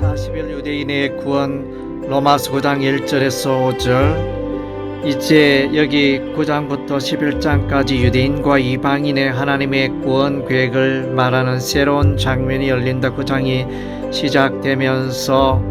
40일 유대인의 구원 로마서 9장 1절에서 5절. 이제 여기 9장부터 11장까지 유대인과 이방인의 하나님의 구원 계획을 말하는 새로운 장면이 열린다. 9장이 시작되면서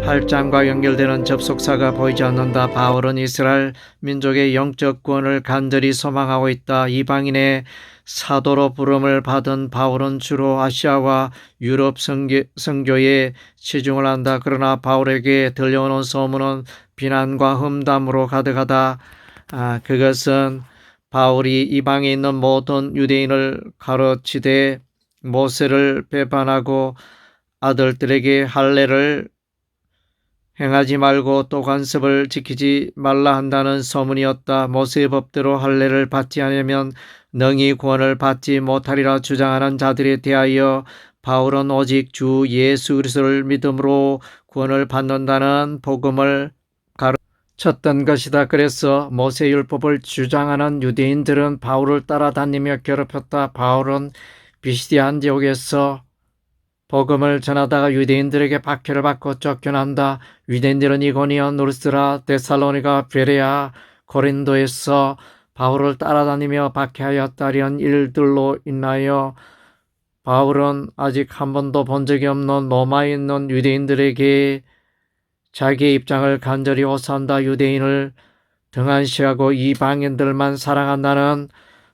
8장과 연결되는 접속사가 보이지 않는다. 바울은 이스라엘 민족의 영적 구원을 간절히 소망하고 있다. 이방인의 사도로 부름을 받은 바울은 주로 아시아와 유럽 선교에 치중을 한다. 그러나 바울에게 들려오는 소문은 비난과 험담으로 가득하다. 그것은 바울이 이방에 있는 모든 유대인을 가르치되 모세를 배반하고 아들들에게 할례를 행하지 말고 또 관습을 지키지 말라 한다는 소문이었다. 모세의 법대로 할례를 받지 않으면 능히 구원을 받지 못하리라 주장하는 자들에 대하여 바울은 오직 주 예수 그리스도를 믿음으로 구원을 받는다는 복음을 가르쳤던 것이다. 그래서 모세율법을 주장하는 유대인들은 바울을 따라다니며 괴롭혔다. 바울은 비시디아 안디옥에서 복음을 전하다가 유대인들에게 박해를 받고 쫓겨난다. 유대인들은 이고니온, 루스드라, 데살로니가, 베레아, 고린도에서 바울을 따라다니며 박해하였다. 이런 일들로 인하여 바울은 아직 한 번도 본 적이 없는 로마에 있는 유대인들에게 자기의 입장을 간절히 호소한다. 유대인을 등한시하고 이방인들만 사랑한다는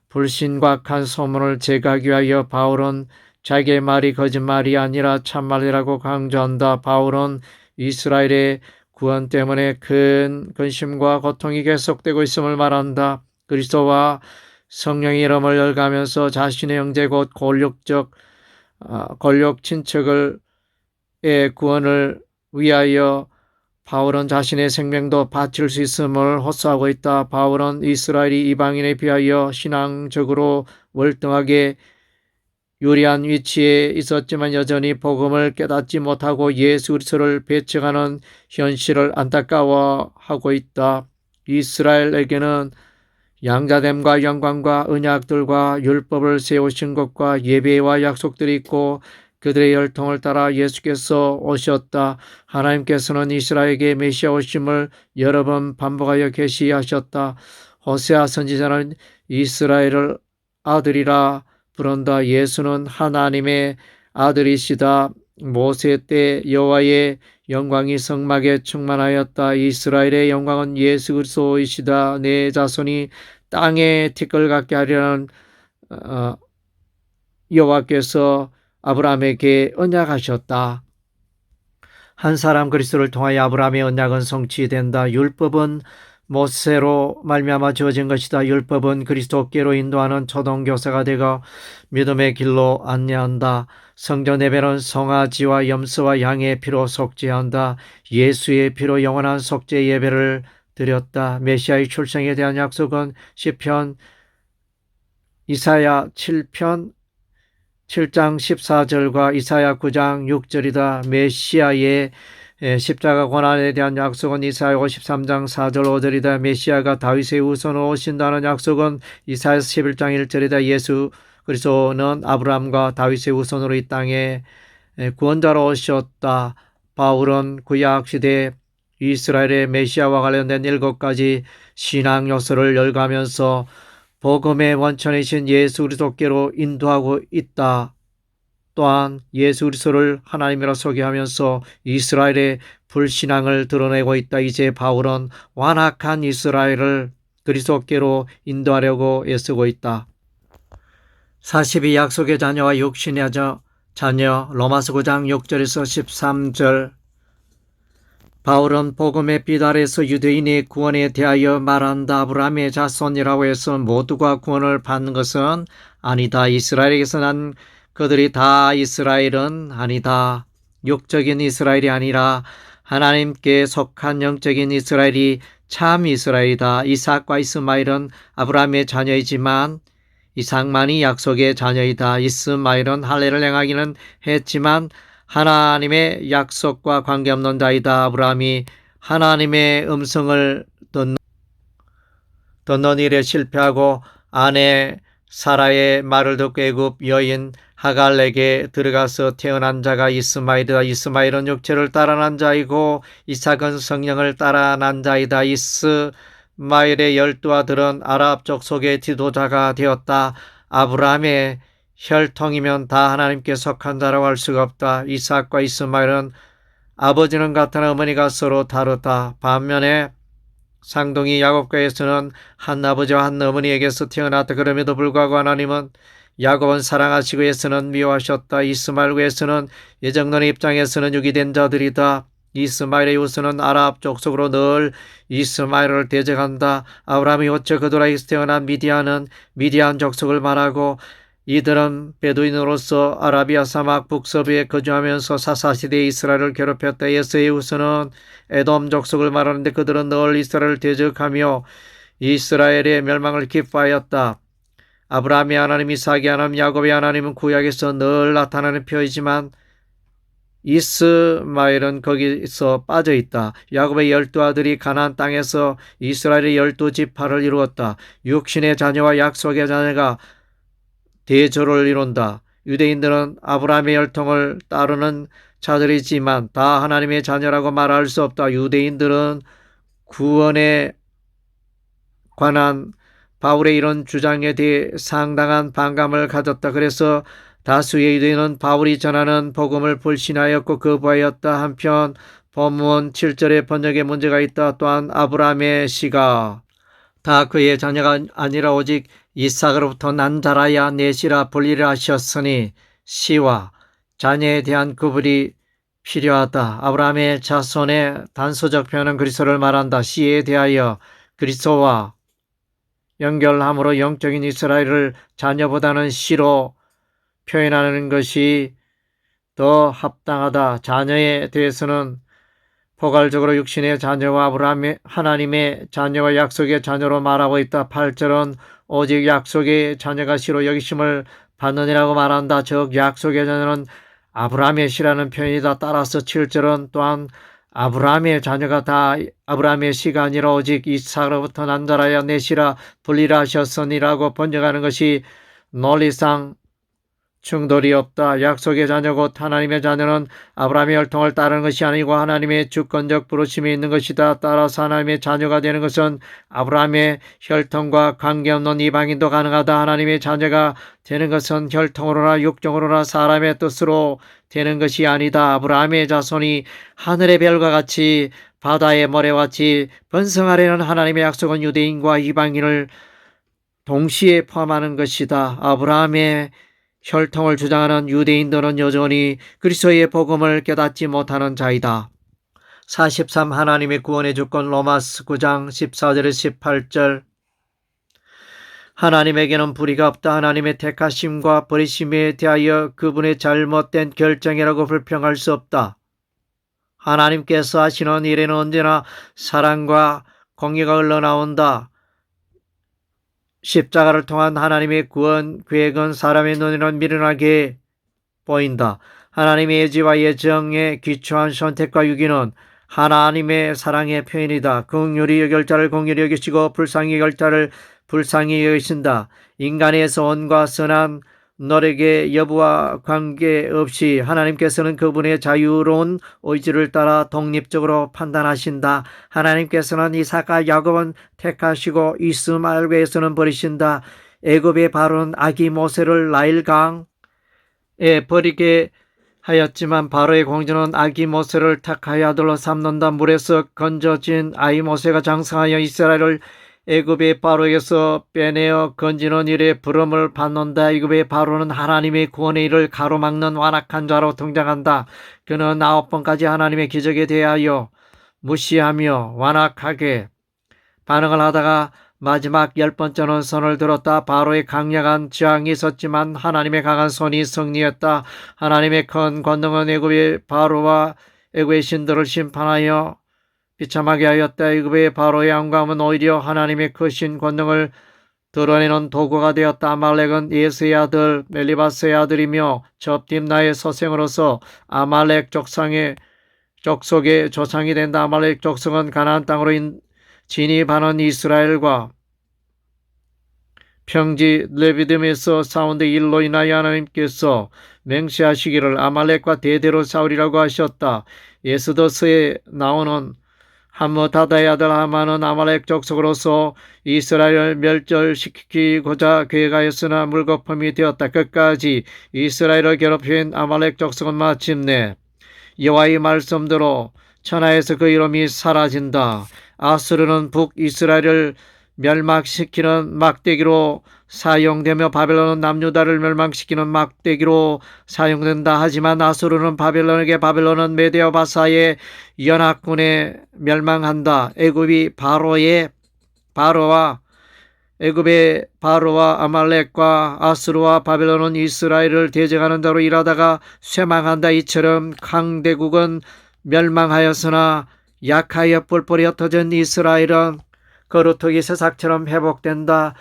불신곽한 소문을 제거하기 위하여 바울은 자기의 말이 거짓말이 아니라 참말이라고 강조한다. 바울은 이스라엘의 구원 때문에 큰 근심과 고통이 계속되고 있음을 말한다. 그리스도와 성령의 이름을 열가면서 자신의 형제 곧 권력 친척의 구원을 위하여 바울은 자신의 생명도 바칠 수 있음을 호소하고 있다. 바울은 이스라엘이 이방인에 비하여 신앙적으로 월등하게 유리한 위치에 있었지만 여전히 복음을 깨닫지 못하고 예수 그리스도를 배척하는 현실을 안타까워하고 있다. 이스라엘에게는 양자됨과 영광과 언약들과 율법을 세우신 것과 예배와 약속들이 있고 그들의 혈통을 따라 예수께서 오셨다. 하나님께서는 이스라엘에게 메시아 오심을 여러 번 반복하여 계시하셨다. 호세아 선지자는 이스라엘을 아들이라 부른다. 예수는 하나님의 아들이시다. 모세 때 여호와의 영광이 성막에 충만하였다. 이스라엘의 영광은 예수 그리스도이시다. 내 자손이 땅에 티끌 같게 하려는 여호와께서 아브라함에게 언약하셨다. 한 사람 그리스도를 통하여 아브라함의 언약은 성취된다. 율법은 모세로 말미암아 주어진 것이다. 율법은 그리스도께로 인도하는 초등교사가 되고 믿음의 길로 안내한다. 성전 예배는 송아지와 염소와 양의 피로 속죄한다. 예수의 피로 영원한 속죄 예배를 드렸다. 메시아의 출생에 대한 약속은 시편 이사야 7장 14절과 이사야 9장 6절이다. 메시아의 십자가 고난에 대한 약속은 이사야 53장 4절 5절이다. 메시아가 다윗의 후손으로 오신다는 약속은 이사야 11장 1절이다. 예수 그리스도는 아브라함과 다윗의 후손으로 이 땅에 구원자로 오셨다. 바울은 구약 시대 이스라엘의 메시아와 관련된 7가지 신앙 요소를 열거하면서 복음의 원천이신 예수 그리스도께로 인도하고 있다. 또한 예수 그리스도를 하나님이라 소개하면서 이스라엘의 불신앙을 드러내고 있다. 이제 바울은 완악한 이스라엘을 그리스도께로 인도하려고 애쓰고 있다. 42 약속의 자녀와 육신의 자녀 로마서 9장 6절에서 13절. 바울은 복음의 빛 아래서 유대인의 구원에 대하여 말한다. 아브라함의 자손이라고 해서 모두가 구원을 받는 것은 아니다. 이스라엘에게서 난 그들이 다 이스라엘은 아니다. 육적인 이스라엘이 아니라 하나님께 속한 영적인 이스라엘이 참 이스라엘이다. 이삭과 이스마엘은 아브라함의 자녀이지만 이삭만이 약속의 자녀이다. 이스마엘은 할례를 행하기는 했지만 하나님의 약속과 관계없는 자이다. 아브라함이 하나님의 음성을 듣는 일에 실패하고 아내 사라의 말을 듣고 애굽 여인 하갈에게 들어가서 태어난 자가 이스마엘이다. 이스마엘은 육체를 따라 난 자이고 이삭은 성령을 따라 난 자이다. 이스마엘의 12 아들은 아랍 족속의 지도자가 되었다. 아브라함의 혈통이면 다 하나님께 속한 자라고 할 수가 없다. 이삭과 이스마엘은 아버지는 같으나 어머니가 서로 다르다. 반면에 쌍둥이 야곱과 에서는 한 아버지와 한 어머니에게서 태어났다. 그럼에도 불구하고 하나님은 야곱은 사랑하시고 에서는 미워하셨다. 이스마엘과 에서는 예정론의 입장에서는 유기된 자들이다. 이스마엘의 후손은 아랍 족속으로 늘 이스마엘을 대적한다. 아브라함이 호처 그도라에서 태어난 미디안은 미디안 족속을 말하고 이들은 베두인으로서 아라비아 사막 북서부에 거주하면서 사사시대에 이스라엘을 괴롭혔다. 에서의 후손은 에돔 족속을 말하는데 그들은 늘 이스라엘을 대적하며 이스라엘의 멸망을 기뻐하였다. 아브라함의 하나님, 이삭의 하나님, 야곱의 하나님은 구약에서 늘 나타나는 표이지만 이스마엘은 거기서 빠져있다. 야곱의 12 아들이 가나안 땅에서 이스라엘의 12지파를 이루었다. 육신의 자녀와 약속의 자녀가 대조를 이룬다. 유대인들은 아브라함의 혈통을 따르는 자들이지만 다 하나님의 자녀라고 말할 수 없다. 유대인들은 구원에 관한 바울의 이런 주장에 대해 상당한 반감을 가졌다. 그래서 다수의 유대인은 바울이 전하는 복음을 불신하였고 거부하였다. 한편 본문 7절의 번역에 문제가 있다. 또한 아브라함의 씨가 다 그의 자녀가 아니라 오직 이삭으로부터 난 자라야 넷이라 분리를 하셨으니 씨와 자녀에 대한 구분이 필요하다. 아브라함의 자손의 단서적 표현은 그리스도를 말한다. 씨에 대하여 그리스도와 연결함으로 영적인 이스라엘을 자녀보다는 씨로 표현하는 것이 더 합당하다. 자녀에 대해서는 포괄적으로 육신의 자녀와 아브라함의 하나님의 자녀와 약속의 자녀로 말하고 있다. 8절은 오직 약속의 자녀가 씨로 여기심을 받느니라고 말한다. 즉 약속의 자녀는 아브라함의 씨라는 표현이다. 따라서 7절은 또한 아브라함의 자녀가 다 아브라함의 씨가 아니라 오직 이삭으로부터 난 자라야 내 씨라 분리라 하셨으니라고 번역하는 것이 논리상 충돌이 없다. 약속의 자녀 곧 하나님의 자녀는 아브라함의 혈통을 따르는 것이 아니고 하나님의 주권적 부르심이 있는 것이다. 따라서 하나님의 자녀가 되는 것은 아브라함의 혈통과 관계없는 이방인도 가능하다. 하나님의 자녀가 되는 것은 혈통으로나 육정으로나 사람의 뜻으로 되는 것이 아니다. 아브라함의 자손이 하늘의 별과 같이 바다의 모래와 같이 번성하려는 하나님의 약속은 유대인과 이방인을 동시에 포함하는 것이다. 아브라함의 혈통을 주장하는 유대인들은 여전히 그리스도의 복음을 깨닫지 못하는 자이다. 43. 하나님의 구원의 주권 로마서 9장 14절에서 18절 하나님에게는 불의가 없다. 하나님의 택하심과 버리심에 대하여 그분의 잘못된 결정이라고 불평할 수 없다. 하나님께서 하시는 일에는 언제나 사랑과 공의가 흘러나온다. 십자가를 통한 하나님의 구원 계획은 사람의 눈에는 미련하게 보인다. 하나님의 예지와 예정에 기초한 선택과 유기는 하나님의 사랑의 표현이다. 긍휼히 여길 자를 긍휼히 여기시고 불쌍히 여길 자를 불쌍히 여기신다. 인간의 선과 선한 노력의 여부와 관계없이 하나님께서는 그분의 자유로운 의지를 따라 독립적으로 판단하신다. 하나님께서는 이삭과 야곱은 택하시고 이스마엘에서는 버리신다. 애굽의 바로는 아기 모세를 나일강에 버리게 하였지만 바로의 공주는 아기 모세를 택하여 아들로 삼는다. 물에서 건져진 아이 모세가 장성하여 이스라엘을 애굽의 바로에게서 빼내어 건지는 일에 부름을 받는다. 애굽의 바로는 하나님의 구원의 일을 가로막는 완악한 자로 등장한다. 그는 9번까지 하나님의 기적에 대하여 무시하며 완악하게 반응을 하다가 마지막 10번째는 손을 들었다. 바로의 강력한 저항이 있었지만 하나님의 강한 손이 승리했다. 하나님의 큰 권능은 애굽의 바로와 애굽의 신들을 심판하여 비참하게 하였다. 애굽의 바로의 영광은 오히려 하나님의 크신 권능을 드러내는 도구가 되었다. 아말렉은 예스의 아들 멜리바스의 아들이며 접딥나의 서생으로서 아말렉 족속의 조상이 된다. 아말렉 족속은 가나안 땅으로 진입하는 이스라엘과 평지 레비딤에서 싸운 데 일로 인하여 하나님께서 맹세하시기를 아말렉과 대대로 싸우리라고 하셨다. 에스더스에 나오는 함므다다의 아들 하만은 아말렉 족속으로서 이스라엘을 멸절시키고자 계획하였으나 물거품이 되었다. 끝까지 이스라엘을 괴롭힌 아말렉 족속은 마침내 여호와의 말씀대로 천하에서 그 이름이 사라진다. 아수르는 북이스라엘을 멸망시키는 막대기로 사용되며 바벨론은 남유다를 멸망시키는 막대기로 사용된다. 하지만 아수르는 바벨론에게, 바벨론은 메대와 바사의 연합군에 멸망한다. 애굽의 바로와 아말렉과 아수르와 바벨론은 이스라엘을 대적하는 자로 일하다가 쇠망한다. 이처럼 강대국은 멸망하였으나 약하여 뿔뿔이 흩어진 이스라엘은 거루터기 새싹처럼 회복된다.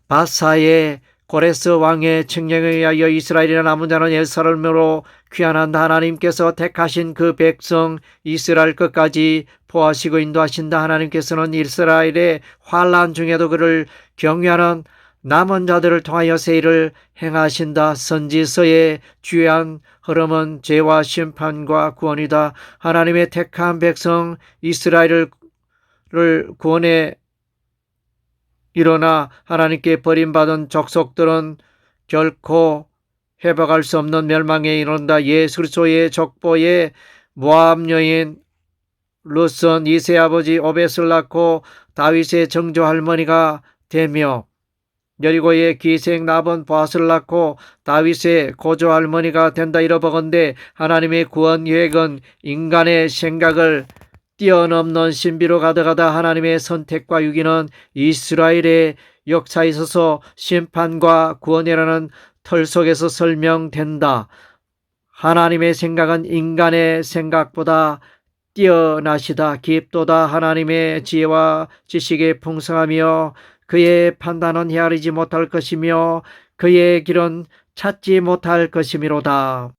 바사의 고레스 왕의 칙령에 의하여 이스라엘이나 남은 자는 예루살렘으로 귀환한다. 하나님께서 택하신 그 백성 이스라엘 끝까지 보호하시고 인도하신다. 하나님께서는 이스라엘의 환난 중에도 그를 경외하는 남은 자들을 통하여 새 일을 행하신다. 선지서의 주요한 흐름은 죄와 심판과 구원이다. 하나님의 택한 백성 이스라엘을 구원해 일어나 하나님께 버림받은 족속들은 결코 회복할 수 없는 멸망에 이른다. 예수 그리스도의 족보의 모압 여인 룻은 이세 아버지 오벳을 낳고 다윗의 정조 할머니가 되며 여리고의 기생 나본 보아스를 낳고 다윗의 고조 할머니가 된다. 이러보건대 하나님의 구원 계획은 인간의 생각을 뛰어넘는 신비로 가득하다. 하나님의 선택과 유기는 이스라엘의 역사에 있어서 심판과 구원이라는 틀 속에서 설명된다. 하나님의 생각은 인간의 생각보다 뛰어나시다. 깊도다. 하나님의 지혜와 지식의 풍성하며 그의 판단은 헤아리지 못할 것이며 그의 길은 찾지 못할 것이미로다.